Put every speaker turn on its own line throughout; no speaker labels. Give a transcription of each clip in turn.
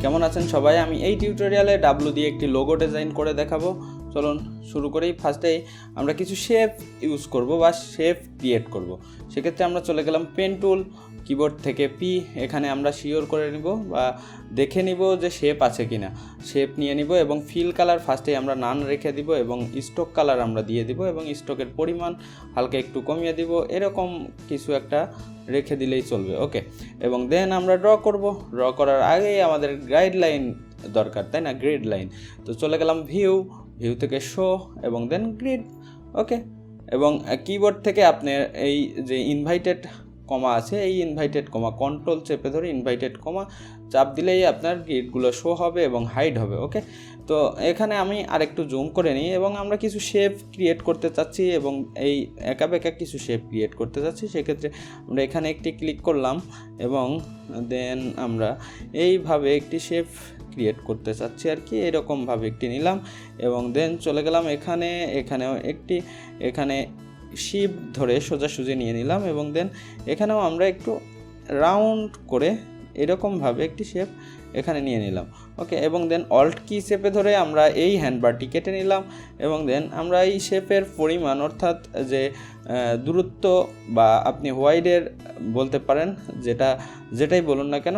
কেমন আছেন সবাই? আমি এই টিউটোরিয়ালে ডাব্লু দিয়ে একটি লোগো ডিজাইন করে দেখাবো। চলুন শুরু করি। ফার্স্টেই আমরা কিছু শেপ ইউজ করব বা শেপ ক্রিয়েট করব। সেক্ষেত্রে আমরা চলে গেলাম পেন টুল, কিবোর্ড থেকে পি, এখানে আমরা শিওর করে নিব বা দেখে নিব যে শেপ আছে কিনা। শেপ নিয়ে নিব এবং ফিল কালার ফার্স্টেই আমরা নান রেখে দিব এবং স্ট্রোক কালার আমরা দিয়ে দিব এবং স্ট্রোকের পরিমাণ হালকা একটু কমিয়ে দিব, এরকম কিছু একটা রেখে দিলেই চলবে। ওকে, এবং দেন আমরা ড্র করব। ড্র করার আগেই আমাদের গাইডলাইন দরকার, তাই না? Grid line. তো চলে গেলাম ভিউ থেকে শো এবং দেন গ্রিড। ওকে, এবং কিবোর্ড থেকে আপনি এই যে ইনভাইটেড কমা আছে, এই ইনভাইটেড কমা কন্ট্রোল চেপে ধরে ইনভাইটেড কমা চাপ দিলেই আপনার গ্রিডগুলো শো হবে এবং হাইড হবে। ওকে, তো এখানে আমি আরেকটু জুম করে নিই এবং আমরা কিছু শেপ ক্রিয়েট করতে চাচ্ছি এবং এই একা বেঁকা কিছু শেপ ক্রিয়েট করতে চাচ্ছি। সেক্ষেত্রে আমরা এখানে একটি ক্লিক করলাম এবং দেন আমরা এইভাবে একটি শেপ ক্রিয়েট করতে চাচ্ছি আর কি, এরকমভাবে একটি নিলাম এবং দেন চলে গেলাম এখানেও এখানে শিফট ধরে সোজাসুজি নিয়ে নিলাম এবং দেন এখানেও আমরা একটু রাউন্ড করে এরকমভাবে একটি শেপ এখানে নিয়ে নিলাম। ওকে, এবং দেন অল্ট কি চেপে ধরে আমরা এই হ্যান্ডবারটি কেটে নিলাম এবং দেন আমরা এই শেপের পরিমাণ অর্থাৎ যে দূরত্ব বা আপনি হোয়াইডের বলতে পারেন, যেটাই বলুন না কেন,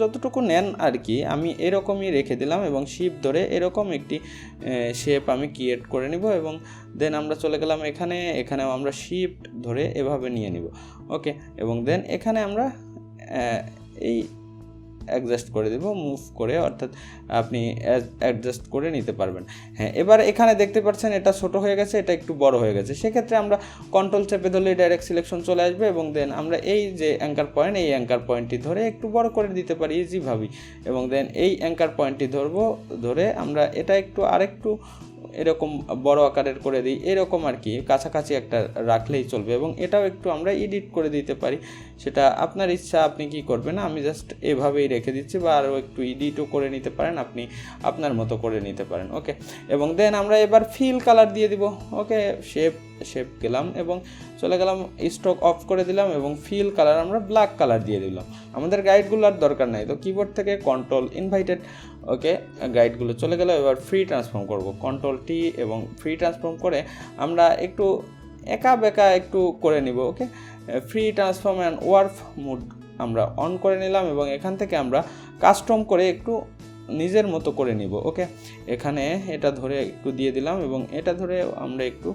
যতটুকু নেন আর কি, আমি এরকমই রেখে দিলাম এবং শিফট ধরে এরকম একটি শেপ আমি ক্রিয়েট করে নিব এবং দেন আমরা চলে গেলাম এখানেও আমরা শিফট ধরে এভাবে নিয়ে নিব। ওকে, এবং দেন এখানে আমরা এই অ্যাডজাস্ট করে দেব, মুভ করে, অর্থাৎ আপনি অ্যাডজাস্ট করে নিতে পারবেন। হ্যাঁ, এবার এখানে দেখতে পাচ্ছেন এটা ছোট হয়ে গেছে, এটা একটু বড় হয়ে গেছে। সেক্ষেত্রে আমরা কন্ট্রোল চেপে ধরলে ডাইরেক্ট সিলেকশন চলে আসবে এবং দেন আমরা এই যে অ্যাঙ্কার পয়েন্ট, এই অ্যাঙ্কার পয়েন্টটি ধরে একটু বড় করে দিতে পারি ইজিভাবেই এবং দেন এই অ্যাঙ্কার পয়েন্টটি ধরে আমরা এটা আরেকটু এরকম বড় আকারের করে দিই, এরকম আর কি, কাছাকাছি একটা রাখলেই চলবে এবং এটাও একটু আমরা এডিট করে দিতে পারি, সেটা আপনার ইচ্ছা, আপনি কি করবেন। আমি জাস্ট এভাবেই রেখে দিচ্ছি, বা আরও একটু এডিটও করে নিতে পারেন, আপনি আপনার মতো করে নিতে পারেন। ওকে, এবং দেন আমরা এবার ফিল কালার দিয়ে দিব। ওকে, শেপ গেলাম এবং চলে গেলাম, স্ট্রোক অফ করে দিলাম এবং ফিল কালার আমরা ব্ল্যাক কালার দিয়ে দিলাম। আমাদের গাইডগুলোর দরকার নাই, তো কিবোর্ড থেকে কন্ট্রোল ইনভাইটেড। ওকে, গাইডগুলো চলে গেল। এবার ফ্রি ট্রান্সফর্ম করব, কন্ট্রোল টি এবং ফ্রি ট্রান্সফর্ম করে আমরা একটু একা বেঁকা একটু করে নিব। Okay, free transform and warp mode আমরা অন করে নিলাম এবং এখান থেকে আমরা কাস্টম করে একটু নিজের মতো করে নিব। ওকে, এখানে এটা ধরে একটু দিয়ে দিলাম এবং এটা ধরে আমরা একটু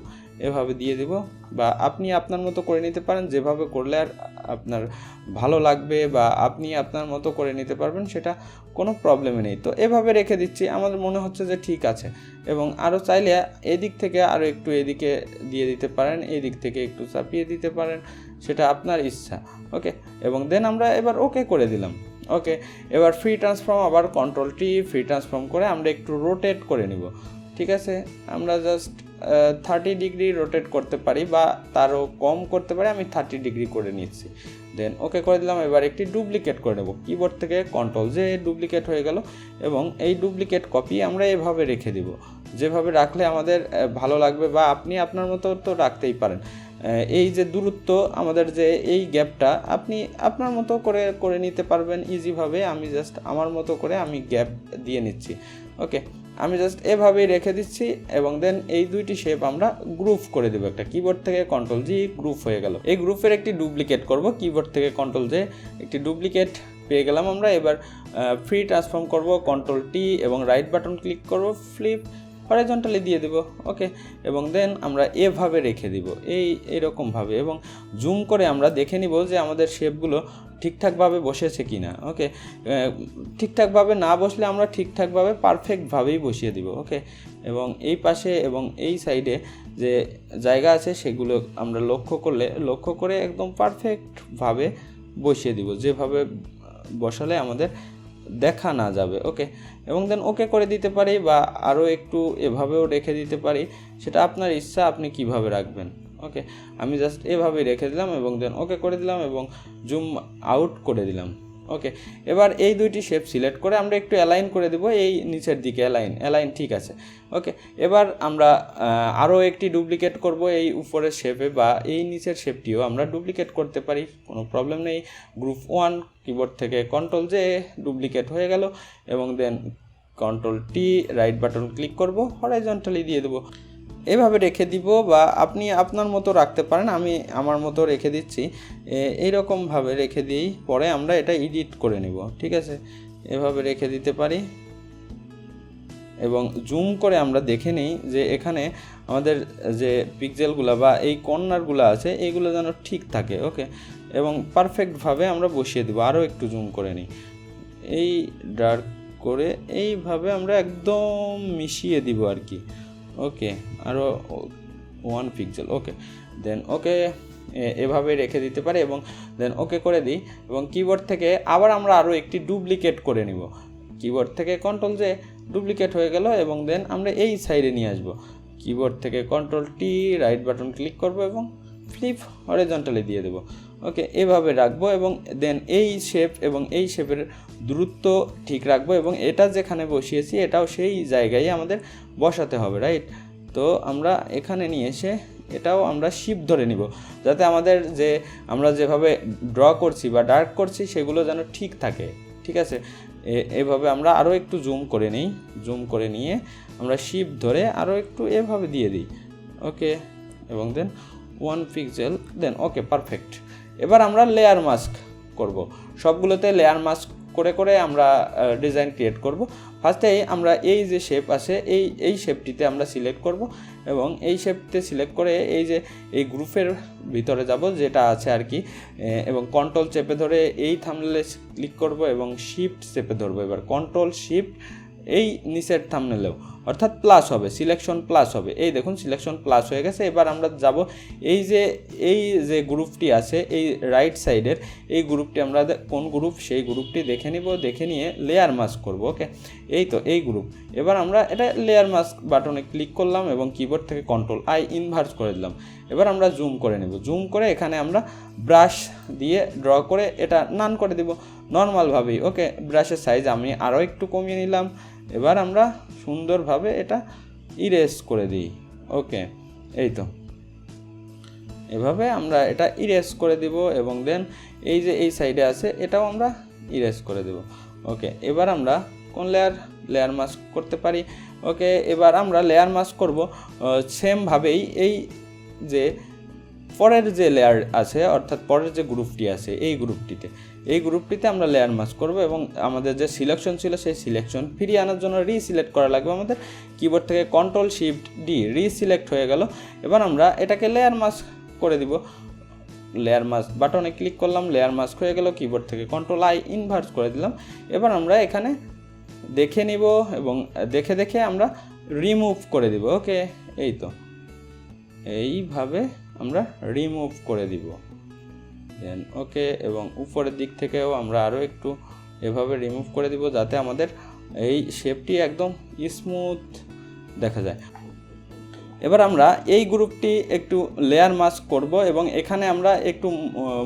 এভাবে দিয়ে দিব, বা আপনি আপনার মতো করে নিতে পারেন, যেভাবে করলে আর আপনার ভালো লাগবে বা আপনি আপনার মতো করে নিতে পারবেন, সেটা কোনো প্রবলেমই নেই। তো এভাবে রেখে দিচ্ছি, আমাদের মনে হচ্ছে যে ঠিক আছে। এবং আরও চাইলে এদিক থেকে আরও একটু এদিকে দিয়ে দিতে পারেন, এদিক থেকে একটু চাপিয়ে দিতে পারেন, সেটা আপনার ইচ্ছা। ওকে, এবং দেন আমরা এবার ওকে করে দিলাম। ওকে, এবার ফ্রি ট্রান্সফর্ম, আবার কন্ট্রোল টি, ফ্রি ট্রান্সফর্ম করে আমরা একটু রোটেট করে নিব। ঠিক আছে, আমরা জাস্ট 30 ডিগ্রি রোটেট করতে পারি বা তারও কম করতে পারি, আমি 30 ডিগ্রি করে নিচ্ছি। দেন ওকে করে দিলাম। এবার একটি ডুপ্লিকেট করে নেব, কিবোর্ড থেকে কন্ট্রোল যে, ডুপ্লিকেট হয়ে গেল এবং এই ডুপ্লিকেট কপি আমরা এভাবে রেখে দিব, যেভাবে রাখলে আমাদের ভালো লাগবে, বা আপনি আপনার মতো তো রাখতেই পারেন। এই যে দূরত্ব আমাদের, যে এই গ্যাপটা আপনি আপনার মতো করে নিতে পারবেন ইজিভাবে। আমি জাস্ট আমার মতো করে আমি গ্যাপ দিয়ে নিচ্ছি। ওকে, আমি জাস্ট এভাবেই রেখে দিচ্ছি এবং দেন এই দুইটি শেপ আমরা গ্রুপ করে দেবো। একটা কিবোর্ড থেকে কন্ট্রোল জি, গ্রুপ হয়ে গেল। এই গ্রুপের একটি ডুপ্লিকেট করব, কিবোর্ড থেকে কন্ট্রোল জে, একটি ডুপ্লিকেট পেয়ে গেলাম আমরা। এবার ফ্রি ট্রান্সফর্ম করব, কন্ট্রোল টি এবং রাইট বাটন ক্লিক করব, ফ্লিপ হরিজন্টালি দিয়ে দেব। ওকে, এবং দেন আমরা এভাবে রেখে দিব, এইরকমভাবে, এবং জুম করে আমরা দেখে নিব যে আমাদের শেপগুলো ঠিকঠাকভাবে বসেছে কি না। ওকে, ঠিকঠাকভাবে না বসলে আমরা ঠিকঠাকভাবে পারফেক্টভাবেই বসিয়ে দিব। ওকে, এবং এই পাশে এবং এই সাইডে যে জায়গা আছে সেগুলো আমরা লক্ষ্য করে একদম পারফেক্টভাবে বসিয়ে দিব, যেভাবে বসালে আমাদের দেখা না যাবে। ওকে, এবং দেন ওকে করে দিতে পারি, বা আরও একটু এভাবেও রেখে দিতে পারি, সেটা আপনার ইচ্ছা, আপনি কিভাবে রাখবেন। ওকে, আমি জাস্ট এভাবেই রেখে দিলাম এবং দেন ওকে করে দিলাম এবং জুম আউট করে দিলাম। ওকে, এবার এই দুইটি শেপ সিলেক্ট করে আমরা একটু অ্যালাইন করে দেব এই নিচের দিকে, অ্যালাইন ঠিক আছে। ওকে, এবার আমরা আরও একটি ডুপ্লিকেট করব এই উপরের শেপে, বা এই নিচের শেপটিও আমরা ডুপ্লিকেট করতে পারি, কোনো প্রবলেম নেই। গ্রুপ 1 কিবোর্ড থেকে কন্ট্রোল জে, ডুপ্লিকেট হয়ে গেল, এবং then control T, right button click করব, হরাইজন্টালি দিয়ে দেবো। এভাবে রেখে দিব, বা আপনি আপনার মতো রাখতে পারেন, আমি আমার মতো রেখে দিচ্ছি। এইরকমভাবে রেখে দিই, পরে আমরা এটা এডিট করে নিব, ঠিক আছে। এভাবে রেখে দিতে পারি, এবং জুম করে আমরা দেখে নিই যে এখানে আমাদের যে পিক্সেলগুলো বা এই কর্নারগুলো আছে এইগুলো যেন ঠিক থাকে। ওকে, এবং পারফেক্টভাবে আমরা বসিয়ে দেবো। আরও একটু জুম করে নিই, এই ডার্ক করে এইভাবে আমরা একদম মিশিয়ে দিব আর কি। ওকে, আরও 1 পিক্সেল। ওকে, দেন ওকে, এভাবে রেখে দিতে পারি, এবং দেন ওকে করে দিই, এবং কিবোর্ড থেকে আবার আমরা আরও একটি ডুপ্লিকেট করে নিব। কিবোর্ড থেকে কন্ট্রোল জে, ডুপ্লিকেট হয়ে গেল, এবং দেন আমরা এই সাইডে নিয়ে আসব। কিবোর্ড থেকে control T, right button click করব, এবং ফ্লিপ হরিজন্টালি দিয়ে দেবো। ওকে, এভাবে রাখবো, এবং দেন এই শেপ এবং এই শেপের দূরত্ব ঠিক রাখবো, এবং এটা যেখানে বসিয়েছি এটাও সেই জায়গায় আমাদের বসাতে হবে, রাইট। তো আমরা এখানে নিয়ে এসে এটাও আমরা শিফট ধরে নিব, যাতে আমাদের যে আমরা যেভাবে ড্র করছি বা ডার্ক করছি সেগুলো যেন ঠিক থাকে, ঠিক আছে। এভাবে আমরা আরও একটু জুম করে নিই, জুম করে নিয়ে আমরা শিফট ধরে আরও একটু এভাবে দিয়ে দিই। ওকে, এবং দেন 1 পিক্সেল, দেন ওকে, পারফেক্ট। এবার আমরা লেয়ার মাস্ক করব, সবগুলোতে লেয়ার মাস্ক করে করে আমরা ডিজাইন ক্রিয়েট করব। ফার্স্টেই আমরা এই যে শেপ আছে এই শেপটিতে আমরা সিলেক্ট করব, এবং এই শেপতে সিলেক্ট করে এই যে এই গ্রুপের ভিতরে যাব যেটা আছে আর কি, এবং কন্ট্রোল চেপে ধরে এই থাম্বনেলে ক্লিক করব, এবং শিফট চেপে ধরবো। এবার কন্ট্রোল শিফট, এই নিচের থাম্বনেলেও অর্থাৎ প্লাস হবে, সিলেকশন প্লাস হবে। এই দেখুন সিলেকশন প্লাস হয়ে গেছে। এবার আমরা যাব এই যে গ্রুপটি আছে এই রাইট সাইডের এই গ্রুপটি, আমরা কোন গ্রুপ সেই গ্রুপটি দেখে নিব, দেখে নিয়ে লেয়ার মাস্ক করব। ওকে, এই তো এই গ্রুপ। এবার আমরা এটা লেয়ার মাস্ক বাটনে ক্লিক করলাম, এবং কিবোর্ড থেকে কন্ট্রোল আই ইনভার্স করে দিলাম। এবার আমরা জুম করে নেব, জুম করে এখানে আমরা ব্রাশ দিয়ে ড্র করে এটা নান করে দিব নর্মালভাবেই। ওকে, ব্রাশের সাইজ আমি আরও একটু কমিয়ে নিলাম। এবার আমরা সুন্দরভাবে এটা ইরেজ করে দিই। ওকে, এই তো এভাবে আমরা এটা ইরেজ করে দিব, এবং দেন এই যে এই সাইডে আছে এটাও আমরা ইরেজ করে দেব। ওকে, এবার আমরা কোন লেয়ার মাস্ক করতে পারি। ওকে, এবার আমরা লেয়ার মাস্ক করব সেমভাবেই এই যে পরের যে লেয়ার আছে, অর্থাৎ পরের যে গ্রুপটি আছে এই গ্রুপটিতে আমরা লেয়ার মাস্ক করব, এবং আমাদের যে সিলেকশন ছিল সেই সিলেকশন ফিরিয়ে আনার জন্য রিসিলেক্ট করা লাগবে আমাদের। কিবোর্ড থেকে কন্ট্রোল শিফট ডি, রিসিলেক্ট হয়ে গেল। এবার আমরা এটাকে লেয়ার মাস্ক করে দিব, লেয়ার মাস্ক বাটনে ক্লিক করলাম, লেয়ার মাস্ক হয়ে গেল। কিবোর্ড থেকে কন্ট্রোল আই ইনভার্স করে দিলাম। এবার আমরা এখানে দেখে নিব, এবং দেখে দেখে আমরা রিমুভ করে দিব। ওকে, এই তো এইভাবে আমরা রিমুভ করে দিব। দেন ওকে, এবং উপরের দিক থেকেও আমরা আরও একটু এভাবে রিমুভ করে দিব, যাতে আমাদের এই শেপটি একদম স্মুথ দেখা যায়। এবার আমরা এই গ্রুপটি একটু লেয়ার মাস্ক করব, এবং এখানে আমরা একটু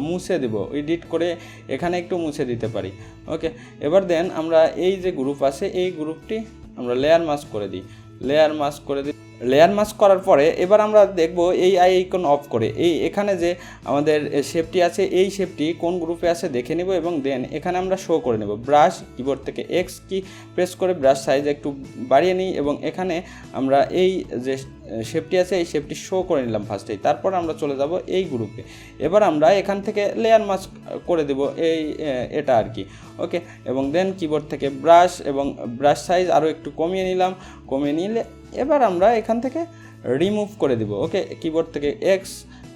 মুছে দেব, এডিট করে এখানে একটু মুছে দিতে পারি। ওকে, এবার দেন আমরা এই যে গ্রুপ আছে এই গ্রুপটি আমরা লেয়ার মাস্ক করে দিই, লেয়ার মাস্ক করার পরে এবার আমরা দেখব এই আইকন অফ করে এখানে যে আমাদের শেপটি আছে এই শেপটি কোন গ্রুপে আছে দেখে নেব, এবং দেন এখানে আমরা শো করে নেব। ব্রাশ কিবোর্ড থেকে এক্স কি প্রেস করে ব্রাশ সাইজ একটু বাড়িয়ে নিই, এবং এখানে আমরা এই যে শেপটি আছে এই শেপটি শো করে নিলাম ফার্স্টেই। তারপর আমরা চলে যাব এই গ্রুপে। এবার আমরা এখান থেকে লেয়ার মাস্ক করে দেব এটা আর কি। ওকে, এবং দেন কিবোর্ড থেকে ব্রাশ এবং ব্রাশ সাইজ আরও একটু কমিয়ে নিলে এবার আমরা এখান থেকে রিমুভ করে দিব। ওকে, কিবোর্ড থেকে এক্স,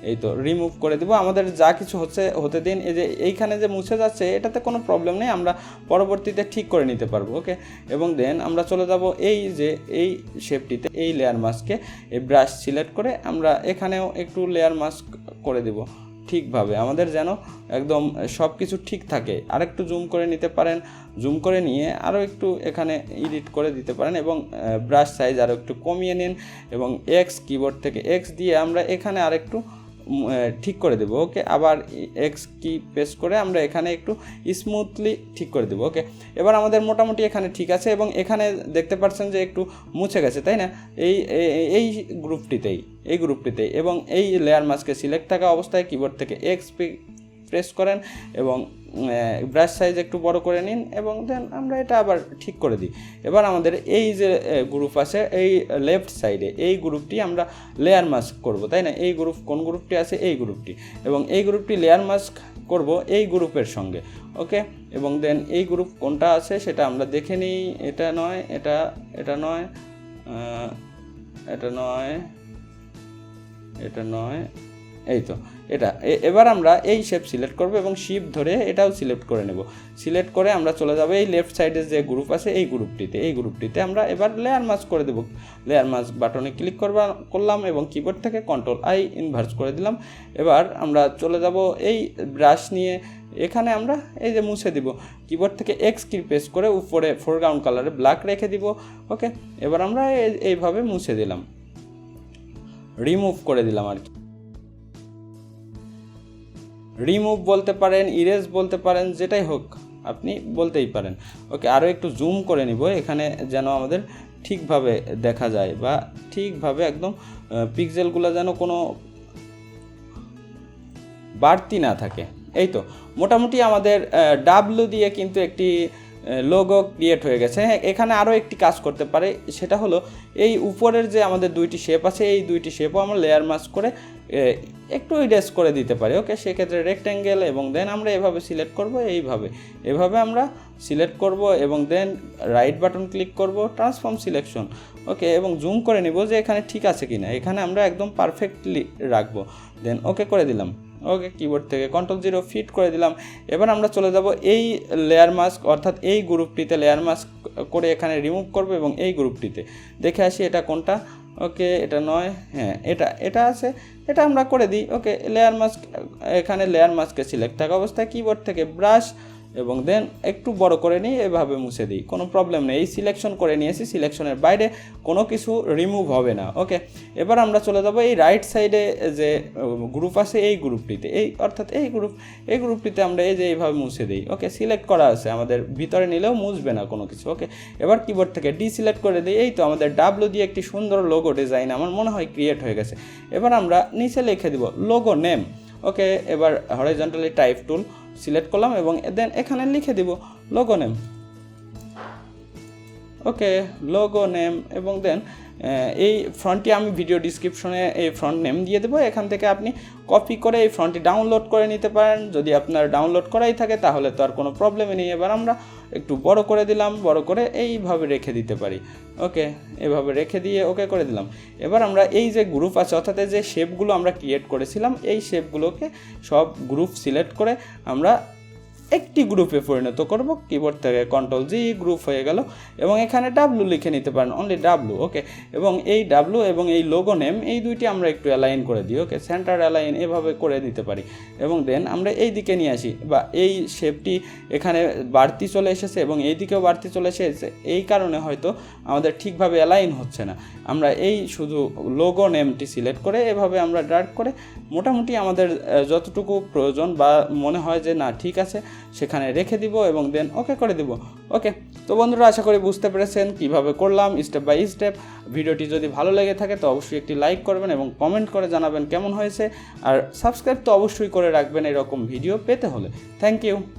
এই তো রিমুভ করে দিব। আমাদের যা কিছু হতে দিন, এই যে এইখানে যে মুছে যাচ্ছে এটাতে কোনো প্রবলেম নেই, আমরা পরবর্তীতে ঠিক করে নিতে পারবো। ওকে, এবং দেন আমরা চলে যাব এই যে এই শেপটিতে, এই লেয়ার মাস্কে এই ব্রাশ সিলেক্ট করে আমরা এখানেও একটু লেয়ার মাস্ক করে দেব ঠিকভাবে, আমাদের যেন একদম সব কিছু ঠিক থাকে। আরেকটু জুম করে নিতে পারেন, জুম করে নিয়ে আরও একটু এখানে এডিট করে দিতে পারেন, এবং ব্রাশ সাইজ আরও একটু কমিয়ে নিন, এবং এক্স কিবোর্ড থেকে এক্স দিয়ে আমরা এখানে আরেকটু ঠিক করে দেবো। ওকে, আবার এক্স কি প্রেস করে আমরা এখানে একটু স্মুথলি ঠিক করে দেবো। ওকে, এবার আমাদের মোটামুটি এখানে ঠিক আছে এবং এখানে দেখতে পাচ্ছেন যে একটু মুছে গেছে, তাই না? এই গ্রুপটিতেই এবং এই লেয়ার মাস্কে সিলেক্ট থাকা অবস্থায় কিবোর্ড থেকে এক্স প্রেস করেন এবং ব্রাশ সাইজ একটু বড় করে নিন এবং দেন আমরা এটা আবার ঠিক করে দিই। এবার আমাদের এই যে গ্রুপ আছে এই লেফট সাইডে এই গ্রুপটি আমরা লেয়ার মাস্ক করব, তাই না? এই গ্রুপ কোন গ্রুপটি আছে? এই গ্রুপটি, এবং এই গ্রুপটি লেয়ার মাস্ক করব এই গ্রুপের সঙ্গে। ওকে, এবং দেন এই গ্রুপ কোনটা আছে সেটা আমরা দেখে নিই। এটা নয়, এটা নয়, এটা নয়, এটা নয়, এই তো এটা। এবার আমরা এই শেপ সিলেক্ট করব এবং শিফট ধরে এটাও সিলেক্ট করে নেব। সিলেক্ট করে আমরা চলে যাব এই লেফট সাইডে যে গ্রুপ আছে এই গ্রুপটিতে আমরা এবার লেয়ার মাস্ক করে দেব। লেয়ার মাস্ক বাটনে ক্লিক করলাম এবং কিবোর্ড থেকে কন্ট্রোল-I ইনভার্স করে দিলাম। এবার আমরা চলে যাব এই ব্রাশ নিয়ে, এখানে আমরা এই যে মুছে দিব, কিবোর্ড থেকে এক্স কি প্রেস করে উপরে ফোরগ্রাউন্ড কালারে ব্ল্যাক রেখে দিব। ওকে, এবার আমরা এইভাবে মুছে দিলাম, রিমুভ করে দিলাম আর কি। রিমুভ বলতে পারেন, ইরেজ বলতে পারেন, যেটাই হোক আপনি বলতেই পারেন। ওকে, আরও একটু জুম করে নিব এখানে যেন আমাদের ঠিকভাবে দেখা যায় বা ঠিকভাবে একদম পিক্সেলগুলো যেন কোনো বাড়তি না থাকে। এই তো মোটামুটি আমাদের ডাব্লু দিয়ে কিন্তু একটি লোগো ক্রিয়েট হয়ে গেছে। হ্যাঁ, এখানে আরও একটি কাজ করতে পারে, সেটা হলো এই উপরের যে আমাদের দুইটি শেপ আছে এই দুইটি শেপও আমরা লেয়ার মাস্ক করে একটু ইরেজ করে দিতে পারি। ওকে, সেক্ষেত্রে রেক্ট্যাঙ্গেল এবং দেন আমরা এভাবে সিলেক্ট করব, এভাবে আমরা সিলেক্ট করব এবং দেন রাইট বাটন ক্লিক করব, ট্রান্সফর্ম সিলেকশন। ওকে, এবং জুম করে নিব যে এখানে ঠিক আছে কিনা, এখানে আমরা একদম পারফেক্টলি রাখবো, দেন ওকে করে দিলাম। ওকে, কিবোর্ড থেকে Ctrl-0 ফিট করে দিলাম। এবার আমরা চলে যাব এই লেয়ার মাস্ক অর্থাৎ এই গ্রুপটিতে লেয়ার মাস্ক করে এখানে রিমুভ করব এবং এই গ্রুপটিতে দেখে আসি এটা কোনটা। ওকে, এটা নয়, হ্যাঁ এটা আছে, এটা আমরা করে দিই। ওকে, লেয়ার মাস্ক, এখানে লেয়ার মাস্কে সিলেক্ট থাকা অবস্থায় কিবোর্ড থেকে ব্রাশ এবং দেন একটু বড় করে নিই, এভাবে মুছে দিই, কোনো প্রবলেম নেই। এই সিলেকশন করে নিয়েছি, সিলেকশনের বাইরে কোনো কিছু রিমুভ হবে না। ওকে, এবার আমরা চলে যাব এই রাইট সাইডে যে গ্রুপ আছে এই গ্রুপটিতে, অর্থাৎ এই গ্রুপটিতে আমরা এই যে এইভাবে মুছে দিই। ওকে, সিলেক্ট করা আছে, আমাদের ভিতরে নিলেও মুছবে না কোনো কিছু। ওকে, এবার কিবোর্ড থেকে ডিসিলেক্ট করে দিই। এই তো আমাদের ডাব্লু দিয়ে একটি সুন্দর লোগো ডিজাইন আমার মনে হয় ক্রিয়েট হয়ে গেছে। এবার আমরা নিচে লিখে দিব লোগো নেম। ওকে, এবার হরাইজন্টালি টাইপ টুল সিলেক্ট করলাম এবং দেন এখানে লিখে দিব লোগো নেম। ওকে, লোগো নেম এবং দেন এই ফন্টটি আমি ভিডিও ডিসক্রিপশনে এই ফন্ট নেম দিয়ে দেবো, এখান থেকে আপনি কপি করে এই ফন্টটি ডাউনলোড করে নিতে পারেন। যদি আপনার ডাউনলোড করাই থাকে তাহলে তো আর কোনো প্রবলেমই নেই। এবার আমরা একটু বড় করে দিলাম, বড় করে এইভাবে রেখে দিতে পারি। ওকে, এভাবে রেখে দিয়ে ওকে করে দিলাম। এবার আমরা এই যে গ্রুপ আছে অর্থাৎ যে শেপগুলো আমরা ক্রিয়েট করেছিলাম এই শেপগুলোকে সব গ্রুপ সিলেক্ট করে আমরা একটি গ্রুপে পরিণত করব। কিবোর্ড থেকে Ctrl-G, গ্রুপ হয়ে গেল এবং এখানে ডাব্লু লিখে নিতে পারেন, অনলি ডাব্লু। ওকে, এবং এই ডাব্লু এবং এই লোগো নেম এই দুইটি আমরা একটু অ্যালাইন করে দিই। ওকে, সেন্টার অ্যালাইন এভাবে করে দিতে পারি এবং দেন আমরা এই দিকে নিয়ে আসি, বা এই শেপটি এখানে বাড়তি চলে এসেছে এবং এই দিকেও বাড়তি চলে এসেছে, এই কারণে হয়তো আমাদের ঠিকভাবে অ্যালাইন হচ্ছে না। আমরা এই শুধু লোগো নেমটি সিলেক্ট করে এভাবে আমরা ড্র্যাগ করে মোটামুটি আমাদের যতটুকু প্রয়োজন বা মনে হয় যে না ঠিক আছে সেখানে রেখে দিব এবং দেন ওকে করে দিব। ওকে, তো বন্ধুরা আশা করি বুঝতে পেরেছেন কিভাবে করলাম স্টেপ বাই স্টেপ। ভিডিওটি যদি ভালো লেগে থাকে তো অবশ্যই একটি লাইক করবেন এবং কমেন্ট করে জানাবেন কেমন হয়েছে, আর সাবস্ক্রাইব তো অবশ্যই করে রাখবেন এরকম ভিডিও পেতে হলে। Thank you.